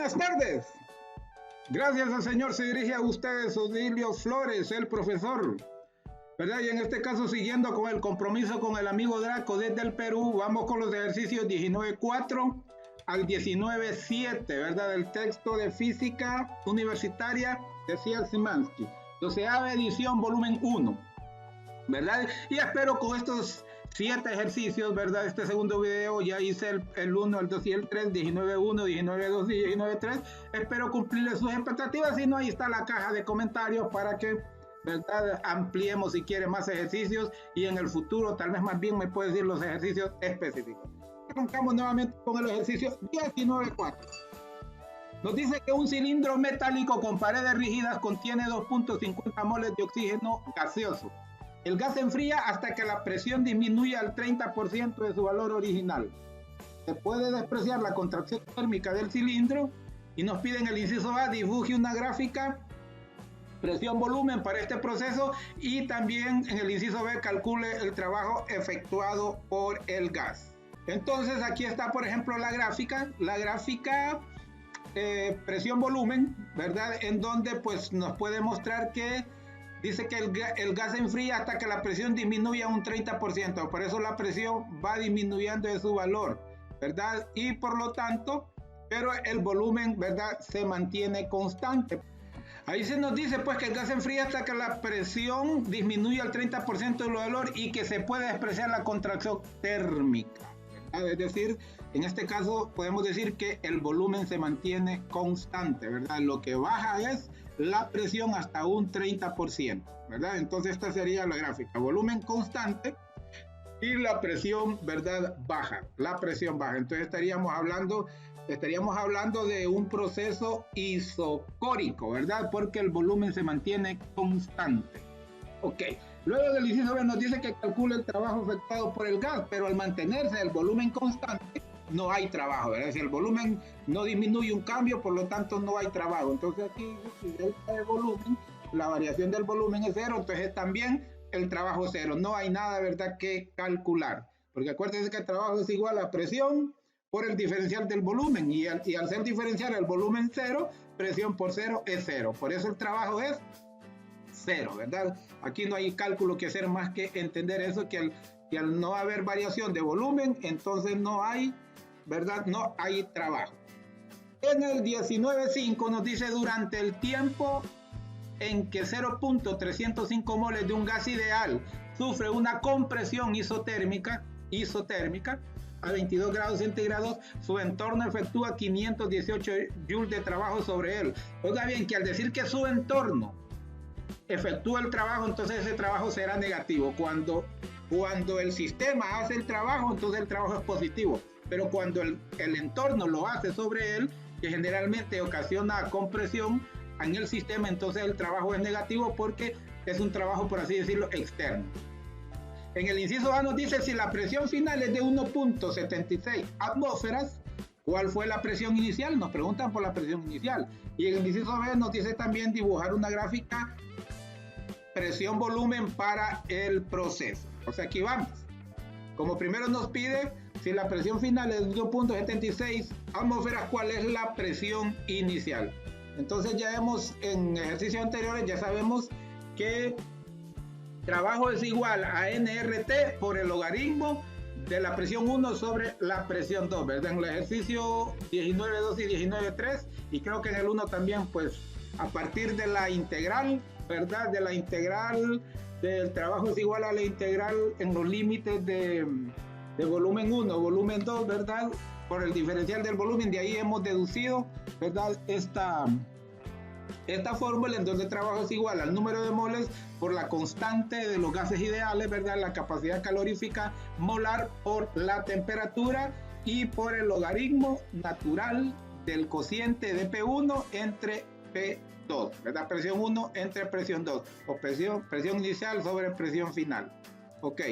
buenas tardes. Gracias al Señor se dirige a ustedes Odilio Flores, el profesor, ¿verdad? Y en este caso, siguiendo con el compromiso con el amigo Draco desde el Perú, vamos con los ejercicios 19.4 al 19.7, ¿verdad? Del texto de Física Universitaria de Ciel Szymanski, 12ª edición, volumen 1, ¿verdad? Y espero con estos 7 ejercicios, ¿verdad? Este segundo video ya hice el 1, el 2 y el 3, 19.1, 19.2 y 19.3. Espero cumplirles sus expectativas. Si no, ahí está la caja de comentarios para que, ¿verdad?, ampliemos si quieren más ejercicios y en el futuro tal vez más bien me puede decir los ejercicios específicos. Arrancamos nuevamente con el ejercicio 19.4. Nos dice que un cilindro metálico con paredes rígidas contiene 2.50 moles de oxígeno gaseoso. El gas se enfría hasta que la presión disminuye al 30% de su valor original. Se puede despreciar la contracción térmica del cilindro y nos piden el inciso A, dibuje una gráfica, presión-volumen para este proceso y también en el inciso B calcule el trabajo efectuado por el gas. Entonces aquí está, por ejemplo, la gráfica presión-volumen, ¿verdad? En donde pues nos puede mostrar que dice que el gas se enfría hasta que la presión disminuye a un 30%, por eso la presión va disminuyendo de su valor, ¿verdad? Y por lo tanto, pero el volumen, ¿verdad?, se mantiene constante. Ahí se nos dice pues que el gas se enfría hasta que la presión disminuye al 30% de su valor y que se puede despreciar la contracción térmica, ¿verdad? Es decir, en este caso podemos decir que el volumen se mantiene constante, ¿verdad? Lo que baja es la presión hasta un 30%, ¿verdad? Entonces esta sería la gráfica, volumen constante y la presión, ¿verdad?, baja, la presión baja. Entonces estaríamos hablando de un proceso isocórico, ¿verdad? Porque el volumen se mantiene constante. Ok, luego del inciso B nos dice que calcule el trabajo efectuado por el gas, pero al mantenerse el volumen constante, no hay trabajo, ¿verdad? Si el volumen no disminuye un cambio, por lo tanto no hay trabajo. Entonces aquí, si delta de volumen, la variación del volumen es 0, entonces también el trabajo es 0. No hay nada, ¿verdad?, que calcular. Porque acuérdense que el trabajo es igual a presión por el diferencial del volumen. Y al ser diferencial el volumen 0, presión por 0 es 0. Por eso el trabajo es 0, ¿verdad? Aquí no hay cálculo que hacer más que entender eso, que al no haber variación de volumen, entonces no hay, ¿verdad?, no hay trabajo. En el 19.5 nos dice durante el tiempo en que 0.305 moles de un gas ideal sufre una compresión isotérmica a 22 grados centígrados, su entorno efectúa 518 joules de trabajo sobre él. Oiga bien, que al decir que su entorno efectúa el trabajo, entonces ese trabajo será negativo. Cuando el sistema hace el trabajo, entonces el trabajo es positivo. Pero cuando el entorno lo hace sobre él, que generalmente ocasiona compresión en el sistema, entonces el trabajo es negativo porque es un trabajo, por así decirlo, externo. En el inciso A nos dice si la presión final es de 1.76 atmósferas, ¿cuál fue la presión inicial? Nos preguntan por la presión inicial. Y en el inciso B nos dice también dibujar una gráfica presión-volumen para el proceso. O sea, aquí vamos. Como primero nos pide si la presión final es 1.76 atmósferas, ¿cuál es la presión inicial? Entonces ya en ejercicios anteriores ya sabemos que trabajo es igual a NRT por el logaritmo de la presión 1 sobre la presión 2, ¿verdad? En el ejercicio 19.2 y 19.3, y creo que en el 1 también, pues a partir de la integral, ¿verdad? De la integral del trabajo es igual a la integral en los límites de volumen 1, volumen 2, ¿verdad? Por el diferencial del volumen, de ahí hemos deducido, ¿verdad?, esta fórmula en donde el trabajo es igual al número de moles por la constante de los gases ideales, ¿verdad?, la capacidad calorífica molar por la temperatura y por el logaritmo natural del cociente de P1 entre P2, ¿verdad? Presión 1 entre presión 2, o presión inicial sobre presión final. Ok,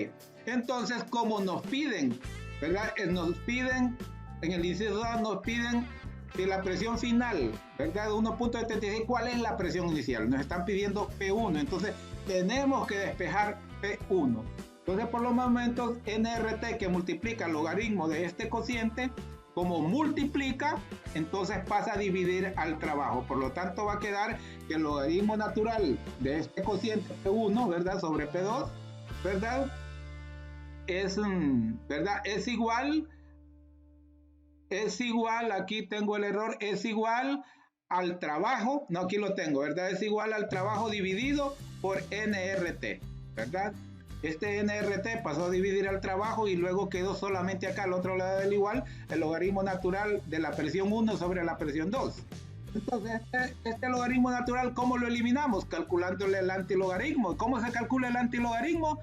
entonces como nos piden, ¿verdad?, en el inciso A nos piden si la presión final, ¿verdad?, 1.76, ¿cuál es la presión inicial? Nos están pidiendo P1, entonces tenemos que despejar P1. Entonces por los momentos NRT, que multiplica el logaritmo de este cociente, como multiplica, entonces pasa a dividir al trabajo. Por lo tanto, va a quedar que el logaritmo natural de este cociente P1, ¿verdad? Sobre P2, ¿verdad? ¿Verdad? Es igual, aquí tengo el error, es igual al trabajo, no, aquí lo tengo, ¿verdad? Es igual al trabajo dividido por NRT, ¿verdad? Este NRT pasó a dividir al trabajo y luego quedó solamente acá al otro lado del igual el logaritmo natural de la presión 1 sobre la presión 2. Entonces, este logaritmo natural, ¿cómo lo eliminamos? Calculándole el antilogaritmo. ¿Cómo se calcula el antilogaritmo?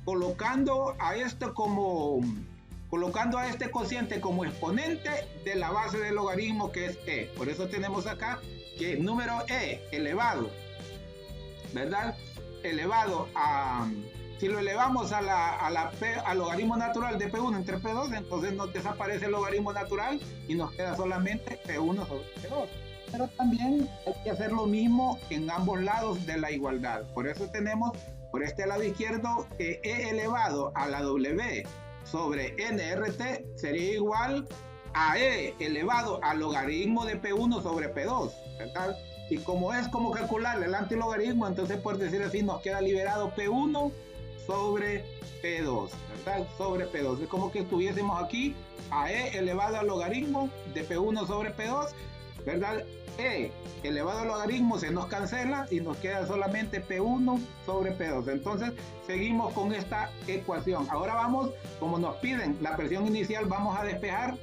Colocando a este cociente como exponente de la base del logaritmo, que es e. Por eso tenemos acá que el número e elevado, ¿verdad? Elevado a, si lo elevamos al logaritmo natural de P1 entre P2, entonces nos desaparece el logaritmo natural y nos queda solamente P1 sobre P2. Pero también hay que hacer lo mismo en ambos lados de la igualdad. Por eso tenemos por este lado izquierdo que e elevado a la W sobre NRT sería igual a e elevado al logaritmo de P1 sobre P2, ¿verdad? Y como es como calcular el antilogaritmo, entonces por decir así nos queda liberado P1 sobre P2, ¿verdad? Sobre P2. Es como que estuviésemos aquí a e elevado al logaritmo de P1 sobre P2, ¿verdad? E elevado al logaritmo se nos cancela y nos queda solamente P1 sobre P2. Entonces seguimos con esta ecuación. Ahora vamos, como nos piden la presión inicial, vamos a despejar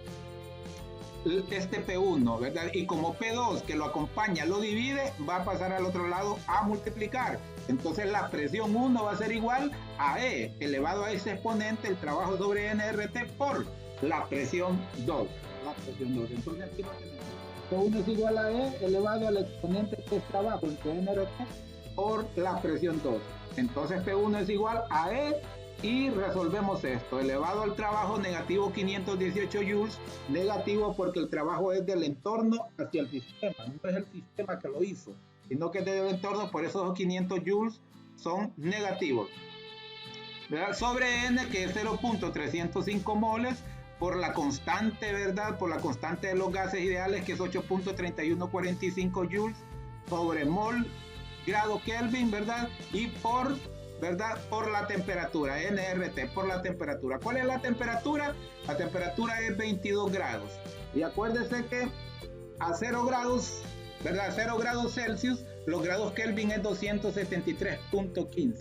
este P1, ¿verdad? Y como P2 que lo acompaña lo divide, va a pasar al otro lado a multiplicar. Entonces la presión 1 va a ser igual a E elevado a ese exponente, el trabajo sobre NRT por la presión 2. La presión 2. Entonces aquí lo tenemos. P1 es igual a E elevado al exponente que es trabajo entre NRT por la presión 2. Entonces P1 es igual a E y resolvemos esto, elevado al trabajo negativo 518 joules, negativo porque el trabajo es del entorno hacia el sistema, no es el sistema que lo hizo, sino que es del entorno, por eso esos 500 joules son negativos, ¿verdad? Sobre N, que es 0.305 moles, por la constante, ¿verdad? Por la constante de los gases ideales, que es 8.3145 joules, sobre mol, grado Kelvin, ¿verdad? Y por, ¿verdad? Por la temperatura, NRT, por la temperatura. ¿Cuál es la temperatura? La temperatura es 22 grados. Y acuérdense que a 0 grados, ¿verdad? 0 grados Celsius, los grados Kelvin es 273.15.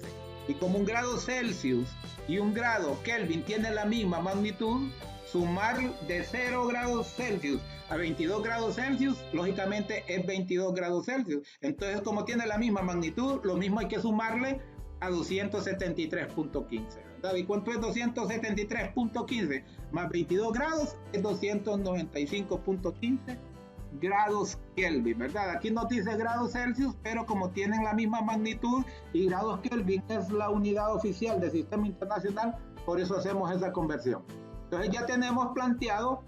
Y como un grado Celsius y un grado Kelvin tienen la misma magnitud, sumar de 0 grados Celsius a 22 grados Celsius, lógicamente es 22 grados Celsius. Entonces, como tiene la misma magnitud, lo mismo hay que sumarle a 273.15, ¿verdad? ¿Y cuánto es 273.15 más 22 grados? Es 295.15 grados Kelvin, ¿verdad? Aquí no dice grados Celsius, pero como tienen la misma magnitud y grados Kelvin es la unidad oficial del sistema internacional, por eso hacemos esa conversión. Entonces ya tenemos planteado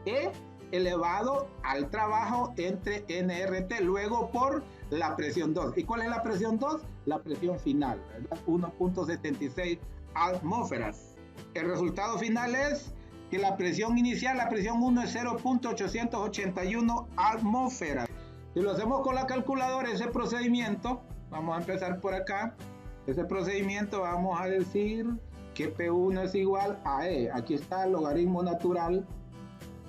E elevado al trabajo entre NRT, luego por la presión 2. ¿Y cuál es la presión 2? La presión final, ¿verdad? 1.76 atmósferas. El resultado final es que la presión inicial, la presión 1 es 0.881 atmósferas. Si lo hacemos con la calculadora, ese procedimiento, vamos a empezar por acá, ese procedimiento vamos a decir que P1 es igual a E. Aquí está el logaritmo natural,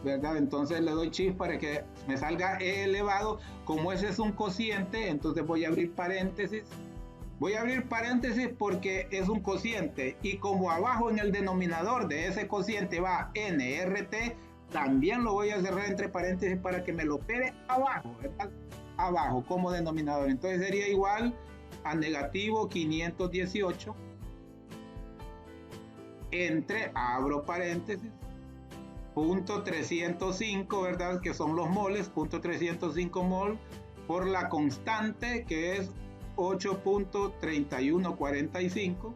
¿verdad? Entonces le doy shift para que me salga E elevado. Como ese es un cociente, entonces voy a abrir paréntesis. Voy a abrir paréntesis porque es un cociente y como abajo en el denominador de ese cociente va NRT, también lo voy a cerrar entre paréntesis para que me lo quede abajo, ¿verdad? Abajo como denominador. Entonces sería igual a negativo 518 entre, abro paréntesis, punto 305, ¿verdad? Que son los moles, punto 305 mol por la constante que es 8.3145.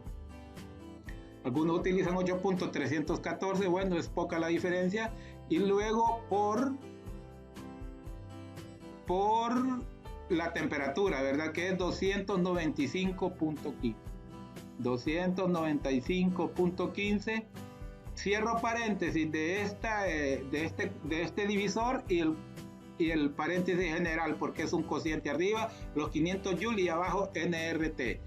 Algunos utilizan 8.314, bueno, es poca la diferencia. Y luego por la temperatura, ¿verdad? Que es 295.15. 295.15 cierro paréntesis de este divisor y el paréntesis general, porque es un cociente arriba, los 500 joules y abajo NRT,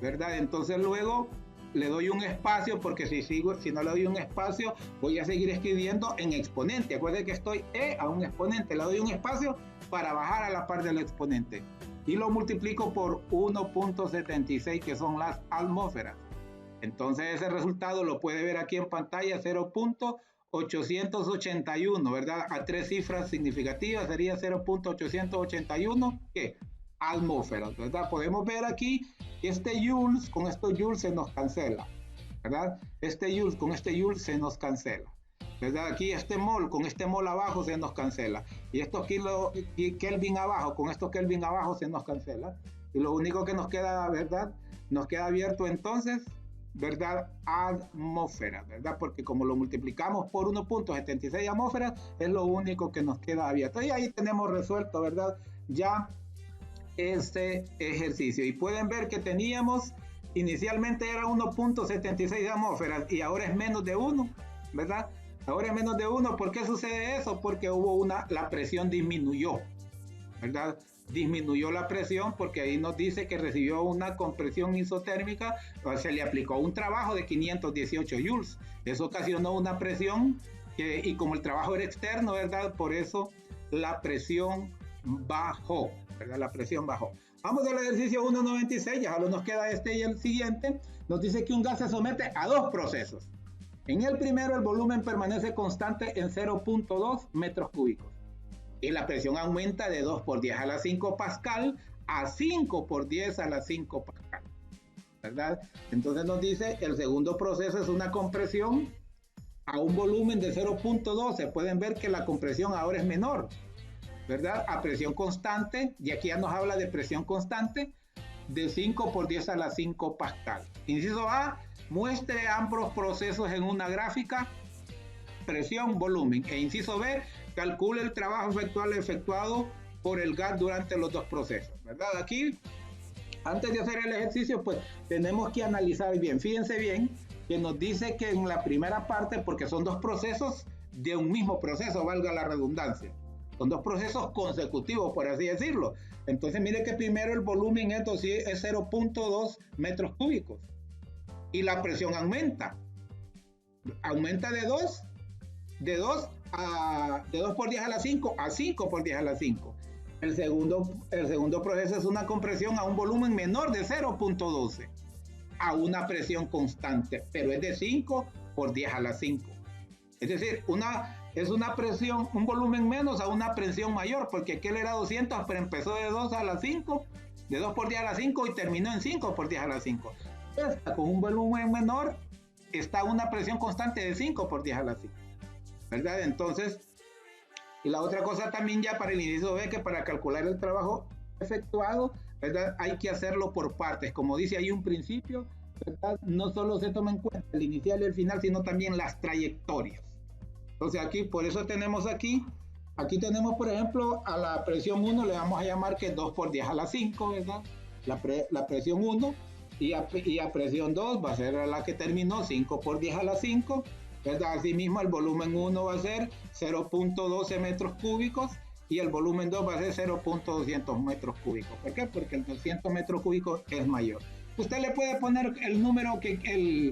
¿verdad? Entonces luego le doy un espacio, porque si no le doy un espacio, voy a seguir escribiendo en exponente. Acuérdense que estoy a un exponente, le doy un espacio para bajar a la par del exponente. Y lo multiplico por 1.76, que son las atmósferas. Entonces ese resultado lo puede ver aquí en pantalla, 0.881, ¿verdad? A 3 cifras significativas sería 0.881, ¿qué? Atmósferas, ¿verdad? Podemos ver aquí este joules, con estos joules se nos cancela, ¿verdad? Este joules con este joules se nos cancela, ¿verdad? Aquí este mol con este mol abajo se nos cancela, y estos Kelvin abajo con estos Kelvin abajo se nos cancela, y lo único que nos queda, ¿verdad? Nos queda abierto entonces, ¿verdad? Atmósfera, ¿verdad? Porque como lo multiplicamos por 1.76 atmósferas, es lo único que nos queda abierto, y ahí tenemos resuelto, ¿verdad? Ya este ejercicio, y pueden ver que teníamos inicialmente era 1.76 atmósferas y ahora es menos de 1, ¿verdad? Ahora es menos de 1. ¿Por qué sucede eso? Porque la presión disminuyó, ¿verdad? Disminuyó la presión porque ahí nos dice que recibió una compresión isotérmica, se le aplicó un trabajo de 518 joules, eso ocasionó una presión y como el trabajo era externo, ¿verdad? Por eso la presión bajó, ¿verdad? La presión bajó. Vamos al ejercicio 1.96, ya solo nos queda este y el siguiente. Nos dice que un gas se somete a dos procesos. En el primero el volumen permanece constante en 0.2 metros cúbicos y la presión aumenta de 2 por 10 a la 5 pascal a 5 por 10 a la 5 pascal, ¿verdad? Entonces nos dice el segundo proceso es una compresión a un volumen de 0.12. Pueden ver que la compresión ahora es menor, ¿verdad? A presión constante, y aquí ya nos habla de presión constante, de 5 por 10 a la 5 pascal. Inciso A, muestre ambos procesos en una gráfica, presión, volumen. E inciso B, calcule el trabajo efectuado por el gas durante los dos procesos, ¿verdad? Aquí, antes de hacer el ejercicio, pues tenemos que analizar bien. Fíjense bien que nos dice que en la primera parte, porque son dos procesos de un mismo proceso, valga la redundancia, son dos procesos consecutivos, por así decirlo. Entonces mire que primero el volumen es 0.2 metros cúbicos y la presión aumenta de 2 por 10 a la 5 a 5 por 10 a la 5. El segundo proceso es una compresión a un volumen menor de 0.12 a una presión constante, pero es de 5 por 10 a la 5. Es decir, es una presión, un volumen menos a una presión mayor, porque aquel era 200, pero empezó de 2 a la 5, de 2 por 10 a la 5 y terminó en 5 por 10 a la 5. Esta, con un volumen menor, está una presión constante de 5 por 10 a la 5, ¿verdad? Entonces, y la otra cosa también ya para el inciso B, que para calcular el trabajo efectuado, ¿verdad? Hay que hacerlo por partes. Como dice ahí un principio, ¿verdad? No solo se toma en cuenta el inicial y el final, sino también las trayectorias. Entonces aquí, por eso tenemos aquí tenemos por ejemplo a la presión 1 le vamos a llamar que 2 por 10 a la 5, ¿verdad? La presión 1 y a presión 2 va a ser la que terminó 5 por 10 a la 5, ¿verdad? Asimismo el volumen 1 va a ser 0.12 metros cúbicos y el volumen 2 va a ser 0.200 metros cúbicos. ¿Por qué? Porque el 200 metros cúbicos es mayor. Usted le puede poner el número,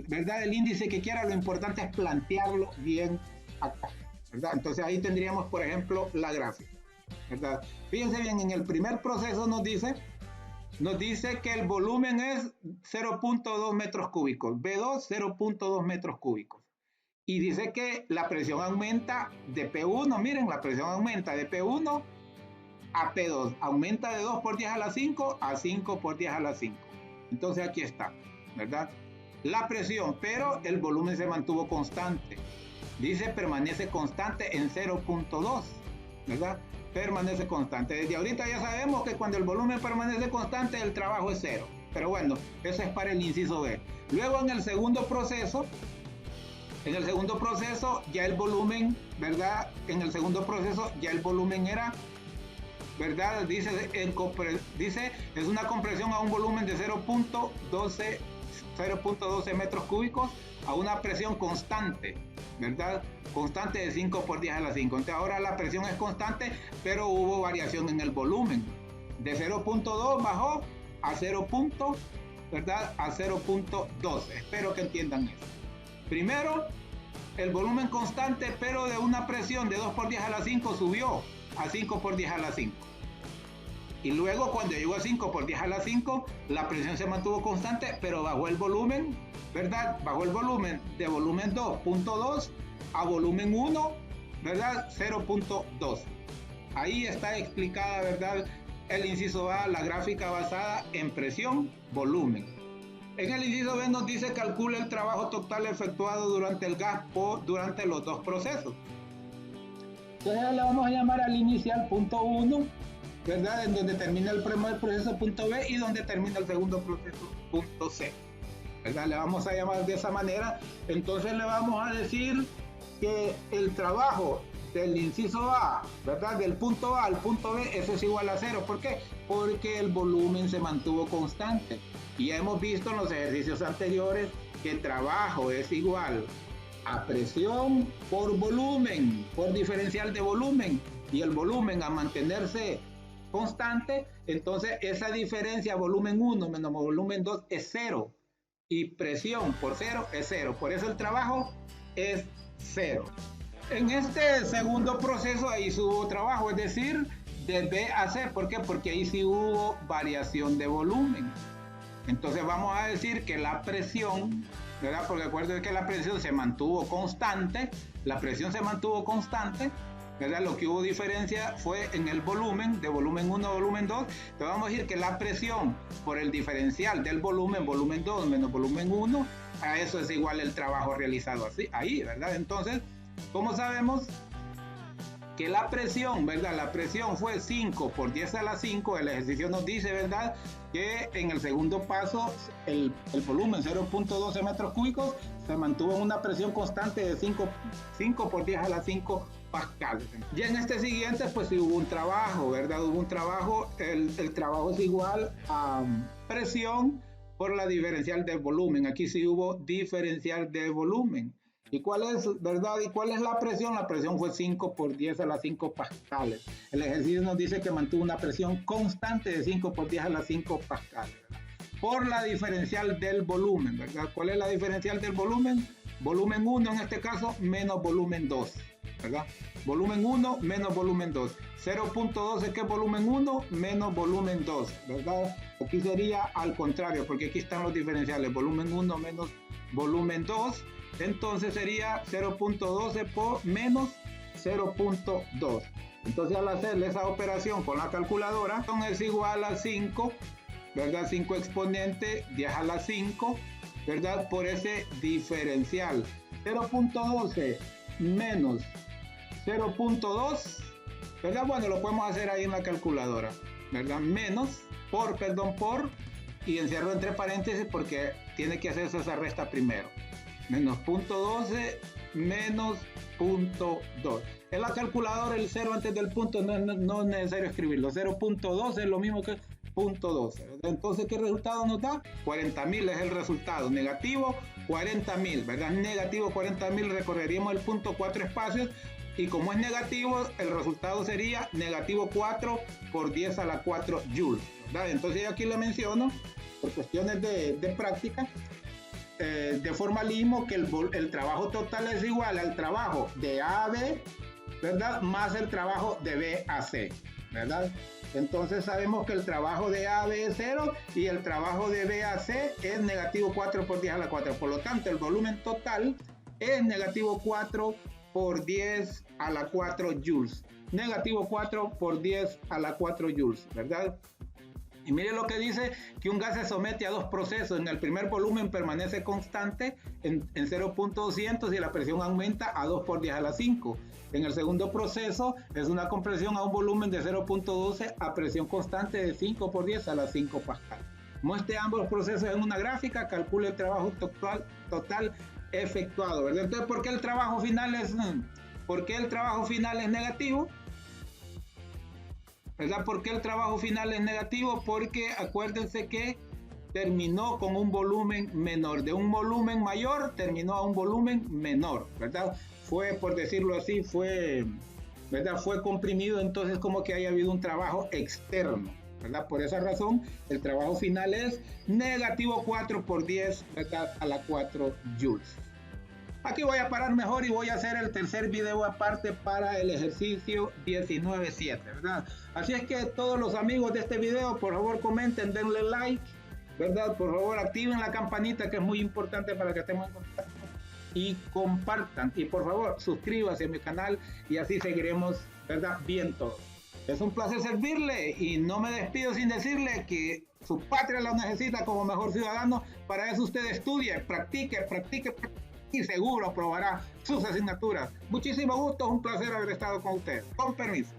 ¿verdad? El índice que quiera, lo importante es plantearlo bien acá, ¿verdad? Entonces ahí tendríamos, por ejemplo, la gráfica, ¿verdad? Fíjense bien, en el primer proceso nos dice que el volumen es 0.2 metros cúbicos, B2 0.2 metros cúbicos, y dice que la presión aumenta de P1, miren, la presión aumenta de P1 a P2, aumenta de 2 por 10 a la 5 a 5 por 10 a la 5. Entonces aquí está, ¿verdad? La presión, pero el volumen se mantuvo constante. Dice permanece constante en 0.2, ¿verdad? Permanece constante. Desde ahorita ya sabemos que cuando el volumen permanece constante, el trabajo es 0. Pero bueno, eso es para el inciso B. Luego en el segundo proceso ya el volumen, ¿verdad? En el segundo proceso ya el volumen era, ¿verdad? Dice es una compresión a un volumen de 0.12 0.12 metros cúbicos a una presión constante, ¿verdad? Constante de 5 por 10 a la 5. Entonces ahora la presión es constante, pero hubo variación en el volumen. De 0.2 bajó a 0. ¿Verdad? A 0.2. Espero que entiendan eso. Primero, el volumen constante, pero de una presión de 2 por 10 a la 5 subió a 5 por 10 a la 5. Y luego cuando llegó a 5 por 10 a la 5, la presión se mantuvo constante, pero bajó el volumen, ¿verdad? Bajó el volumen de volumen 2.2 a volumen 1, ¿verdad? 0.2. Ahí está explicada, ¿verdad? El inciso A, la gráfica basada en presión, volumen. En el inciso B nos dice calcula el trabajo total efectuado durante el gas durante los dos procesos. Entonces le vamos a llamar al inicial punto 1, ¿verdad? En donde termina el primer proceso punto B y donde termina el segundo proceso punto C, ¿verdad? Le vamos a llamar de esa manera. Entonces le vamos a decir que el trabajo del inciso A, ¿verdad? Del punto A al punto B, eso es igual a 0. ¿Por qué? Porque el volumen se mantuvo constante. Y hemos visto en los ejercicios anteriores que el trabajo es igual a presión por volumen, por diferencial de volumen, y el volumen a mantenerse constante. Entonces esa diferencia volumen 1 menos volumen 2 es 0, y presión por 0 es 0. Por eso el trabajo es 0. En este segundo proceso ahí sí hubo trabajo, es decir, del B a C. ¿Por qué? Porque ahí sí hubo variación de volumen. Entonces vamos a decir que la presión, ¿verdad? Porque acuérdense que la presión se mantuvo constante, ¿verdad? Lo que hubo diferencia fue en el volumen, de volumen 1 a volumen 2. Entonces vamos a decir que la presión por el diferencial del volumen 2 menos volumen 1, a eso es igual el trabajo realizado así, ahí, ¿verdad? Entonces, ¿cómo sabemos que la presión, ¿verdad? La presión fue 5 por 10 a la 5, el ejercicio nos dice, ¿verdad? Que en el segundo paso el volumen 0.12 metros cúbicos se mantuvo en una presión constante de 5 por 10 a la 5 pascales. Y en este siguiente pues sí hubo un trabajo, ¿verdad? Hubo un trabajo, el trabajo es igual a presión por la diferencial del volumen. Aquí sí hubo diferencial de volumen. ¿Y cuál es, verdad? ¿Y cuál es la presión? La presión fue 5 por 10 a la 5 pascales. El ejercicio nos dice que mantuvo una presión constante de 5 por 10 a la 5 pascales, ¿verdad? Por la diferencial del volumen, ¿verdad? ¿Cuál es la diferencial del volumen? Volumen 1 en este caso menos volumen 2, ¿verdad? Volumen 1 menos volumen 2. 0.12 que es volumen 1 menos volumen 2, ¿verdad? Aquí sería al contrario, porque aquí están los diferenciales, volumen 1 menos volumen 2. Entonces sería 0.12 por menos 0.2. Entonces al hacerle esa operación con la calculadora, es igual a 5, ¿verdad? 5 exponente 10 a la 5, ¿verdad? Por ese diferencial. 0.12 menos 0.2, ¿verdad? Bueno, lo podemos hacer ahí en la calculadora, ¿verdad? Menos, por, y encierro entre paréntesis porque tiene que hacerse esa resta primero. Menos 0.12 menos 0.2. En la calculadora el 0 antes del punto no es necesario escribirlo. 0.12 es lo mismo que 0.12. Entonces, ¿qué resultado nos da? 40.000 es el resultado. Negativo 40.000, ¿verdad? Negativo 40.000, recorreríamos el punto 4 espacios. Y como es negativo, el resultado sería negativo 4 por 10 a la 4 joules, ¿verdad? Entonces yo aquí le menciono, por cuestiones de práctica, de formalismo, que el trabajo total es igual al trabajo de A a B, ¿verdad? Más el trabajo de B a C, ¿verdad? Entonces sabemos que el trabajo de A a B es 0 y el trabajo de B a C es negativo 4 por 10 a la 4. Por lo tanto, el volumen total es negativo 4 por 10 a la 4 joules. Negativo 4 por 10 a la 4 joules, ¿verdad? Y mire lo que dice, que un gas se somete a dos procesos. En el primer volumen permanece constante en 0.200 y la presión aumenta a 2 por 10 a la 5. En el segundo proceso es una compresión a un volumen de 0.12 a presión constante de 5 por 10 a la 5 pascal. Muestre ambos procesos en una gráfica, calcule el trabajo total efectuado, ¿verdad? Entonces, ¿por qué el trabajo final es negativo? ¿Verdad? ¿Por qué el trabajo final es negativo? Porque acuérdense que terminó con un volumen menor. De un volumen mayor terminó a un volumen menor, ¿verdad? Fue, por decirlo así, ¿verdad? Fue comprimido, entonces como que haya habido un trabajo externo, ¿verdad? Por esa razón, el trabajo final es negativo 4 por 10, ¿verdad? A la 4 joules. Aquí voy a parar mejor y voy a hacer el tercer video aparte para el ejercicio 19.7, ¿verdad? Así es que todos los amigos de este video, por favor comenten, denle like, ¿verdad? Por favor activen la campanita, que es muy importante para que estemos en contacto, y compartan, y por favor suscríbanse a mi canal y así seguiremos, ¿verdad? Bien todos. Es un placer servirle y no me despido sin decirle que su patria lo necesita como mejor ciudadano. Para eso usted estudie, practique y seguro aprobará sus asignaturas. Muchísimo gusto, un placer haber estado con usted. Con permiso.